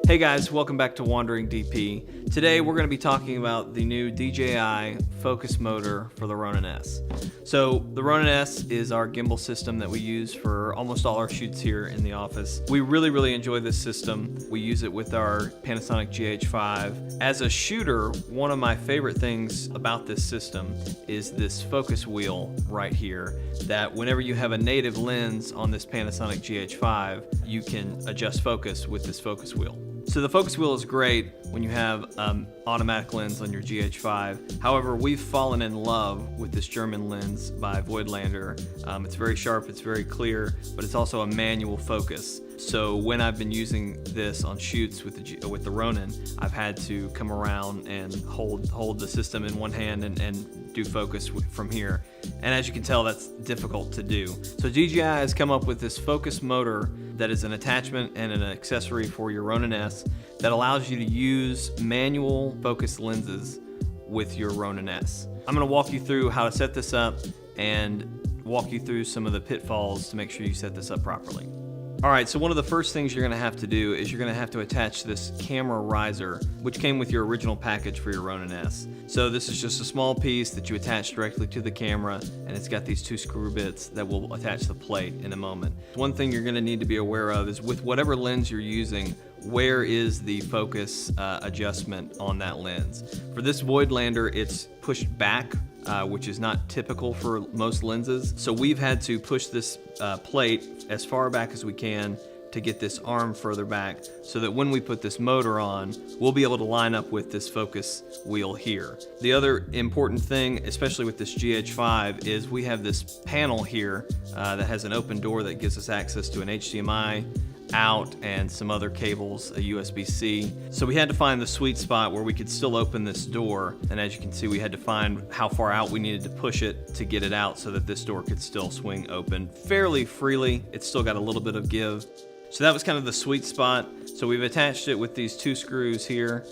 Hey guys, welcome back to Wandering DP. Today we're going to be talking about the new DJI Focus Motor for the Ronin-S. So the Ronin-S is our gimbal system that we use for almost all our shoots here in the office. We really enjoy this system. We use it with our Panasonic GH5. As a shooter, one of my favorite things about this system is this focus wheel right here, that whenever you have a native lens on this Panasonic GH5, you can adjust focus with this focus wheel. So the focus wheel is great when you have automatic lens on your GH5. However, we've fallen in love with this German lens by Voigtlander. It's very sharp, it's very clear, but it's also a manual focus. So when I've been using this on shoots with the Ronin, I've had to come around and hold the system in one hand and do focus from here. And as you can tell, that's difficult to do. So DJI has come up with this focus motor that is an attachment and an accessory for your Ronin-S that allows you to use manual focus lenses with your Ronin-S. I'm going to walk you through how to set this up and walk you through some of the pitfalls to make sure you set this up properly. Alright, so one of the first things you're going to have to do is you're going to have to attach this camera riser, which came with your original package for your Ronin-S. So this is just a small piece that you attach directly to the camera, and it's got these two screw bits that will attach the plate in a moment. One thing you're going to need to be aware of is with whatever lens you're using, where is the focus adjustment on that lens. For this Voigtlander, it's pushed back, which is not typical for most lenses. So we've had to push this plate as far back as we can to get this arm further back so that when we put this motor on, we'll be able to line up with this focus wheel here. The other important thing, especially with this GH5, is we have this panel here that has an open door that gives us access to an HDMI out and some other cables, a USB-C. So we had to find the sweet spot where we could still open this door, and as you can see, we had to find how far out we needed to push it to get it out so that this door could still swing open fairly freely. It's still got a little bit of give. So that was kind of the sweet spot. So we've attached it with these two screws here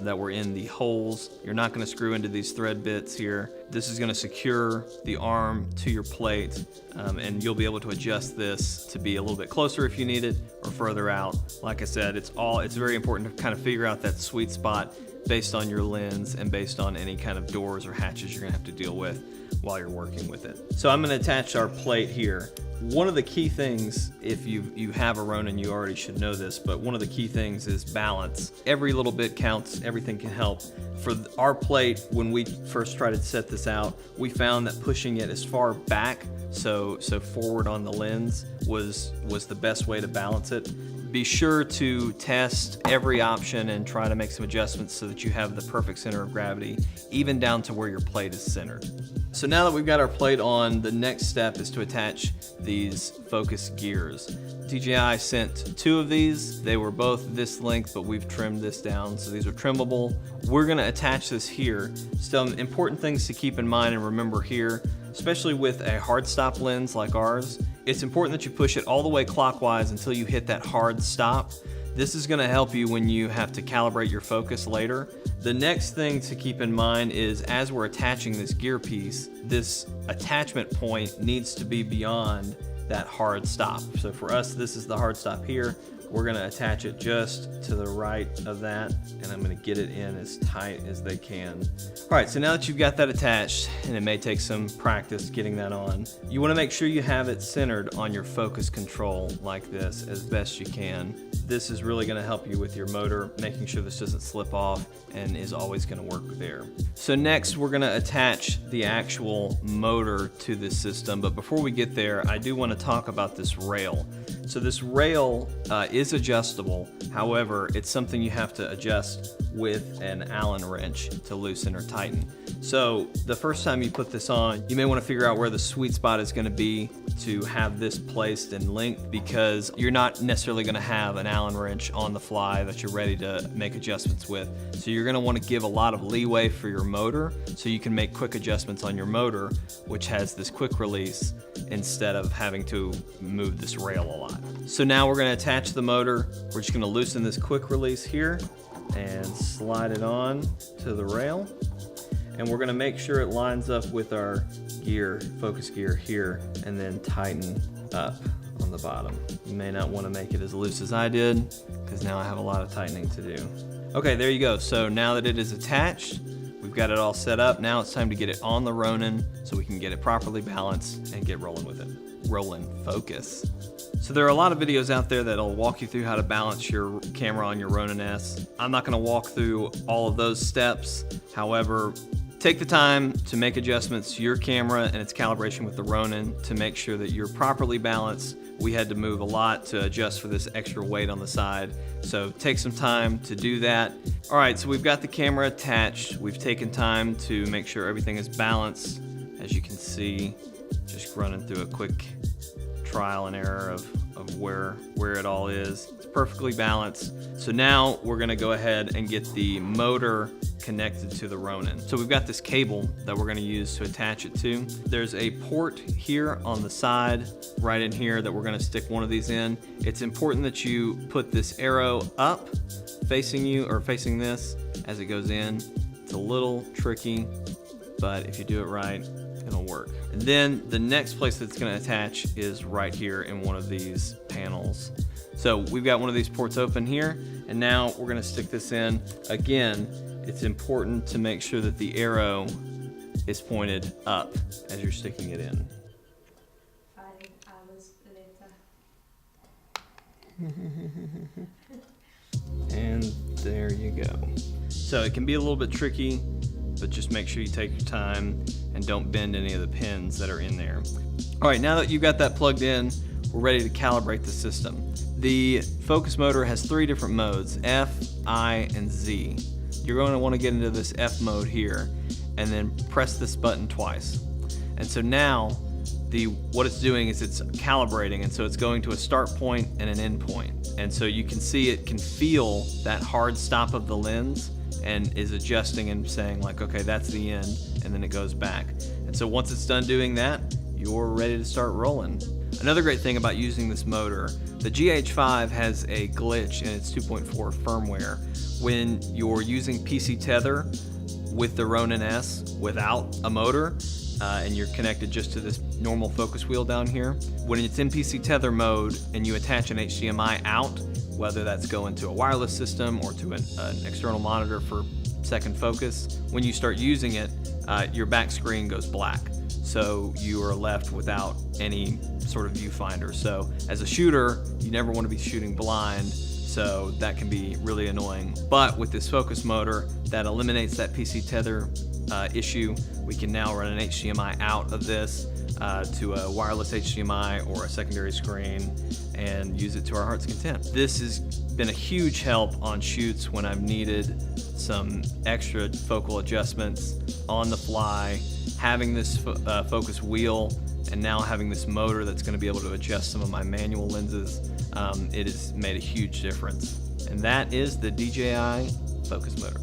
that were in the holes. You're not going to screw into these thread bits here. This is going to secure the arm to your plate, and you'll be able to adjust this to be a little bit closer if you need it or further out. Like I said, it's very important to kind of figure out that sweet spot based on your lens and based on any kind of doors or hatches you're going to have to deal with while you're working with it. So I'm going to attach our plate here. One of the key things, if you have a Ronin, you already should know this, but one of the key things is balance. Every little bit counts, everything can help. For our plate, when we first tried to set this out, we found that pushing it as far back, so forward on the lens, was the best way to balance it. Be sure to test every option and try to make some adjustments so that you have the perfect center of gravity, even down to where your plate is centered. So now that we've got our plate on, the next step is to attach these focus gears. DJI sent two of these. They were both this length, but we've trimmed this down, so these are trimmable. We're gonna attach this here. Some important things to keep in mind and remember here, especially with a hard stop lens like ours, it's important that you push it all the way clockwise until you hit that hard stop. This is going to help you when you have to calibrate your focus later. The next thing to keep in mind is as we're attaching this gear piece, this attachment point needs to be beyond that hard stop. So for us, this is the hard stop here. We're going to attach it just to the right of that, and I'm going to get it in as tight as they can. All right, so now that you've got that attached, and it may take some practice getting that on, you want to make sure you have it centered on your focus control like this as best you can. This is really going to help you with your motor, making sure this doesn't slip off and is always going to work there. So next, we're going to attach the actual motor to this system, but before we get there, I do want to talk about this rail. So this rail is adjustable. However, it's something you have to adjust with an Allen wrench to loosen or tighten. So the first time you put this on, you may want to figure out where the sweet spot is going to be to have this placed in length, because you're not necessarily going to have an Allen wrench on the fly that you're ready to make adjustments with. So you're going to want to give a lot of leeway for your motor so you can make quick adjustments on your motor, which has this quick release, instead of having to move this rail a lot. So now we're going to attach the motor. We're just going to loosen this quick release here and slide it on to the rail. And we're going to make sure it lines up with our gear, focus gear here, and then tighten up on the bottom. You may not want to make it as loose as I did, because now I have a lot of tightening to do. Okay, there you go. So now that it is attached, we've got it all set up. Now it's time to get it on the Ronin so we can get it properly balanced and get rolling with it. Roll in focus. So there are a lot of videos out there that'll walk you through how to balance your camera on your Ronin-S. I'm not going to walk through all of those steps. However, take the time to make adjustments to your camera and its calibration with the Ronin to make sure that you're properly balanced. We had to move a lot to adjust for this extra weight on the side, so take some time to do that. All right, so we've got the camera attached. We've taken time to make sure everything is balanced. As you can see, just running through a quick trial and error of where it all is. It's perfectly balanced. So now we're gonna go ahead and get the motor connected to the Ronin. So we've got this cable that we're gonna use to attach it to. There's a port here on the side, right in here, that we're gonna stick one of these in. It's important that you put this arrow up, facing you, or facing this as it goes in. It's a little tricky, but if you do it right, it'll work. And then the next place that's gonna attach is right here in one of these panels. So we've got one of these ports open here, and now we're gonna stick this in. Again, it's important to make sure that the arrow is pointed up as you're sticking it in. 5 hours later. And there you go. So it can be a little bit tricky, but just make sure you take your time and don't bend any of the pins that are in there. All right, now that you've got that plugged in, we're ready to calibrate the system. The focus motor has 3 different modes, F, I, and Z. You're going to want to get into this F mode here and then press this button twice. And so now what it's doing is it's calibrating, and so it's going to a start point and an end point. And so you can see it can feel that hard stop of the lens and is adjusting and saying like, okay, that's the end, and then it goes back. And so once it's done doing that, you're ready to start rolling. Another great thing about using this motor, the GH5 has a glitch in its 2.4 firmware. When you're using PC tether with the Ronin-S without a motor, and you're connected just to this normal focus wheel down here, when it's in PC tether mode and you attach an HDMI out, whether that's going to a wireless system or to an external monitor for second focus, when you start using it, your back screen goes black. So you are left without any sort of viewfinder. So as a shooter, you never want to be shooting blind, so that can be really annoying. But with this focus motor, that eliminates that PC tether issue. We can now run an HDMI out of this to a wireless HDMI or a secondary screen and use it to our heart's content. This has been a huge help on shoots when I've needed some extra focal adjustments on the fly. Having this focus wheel and now having this motor that's going to be able to adjust some of my manual lenses, it has made a huge difference. And that is the DJI Focus Motor.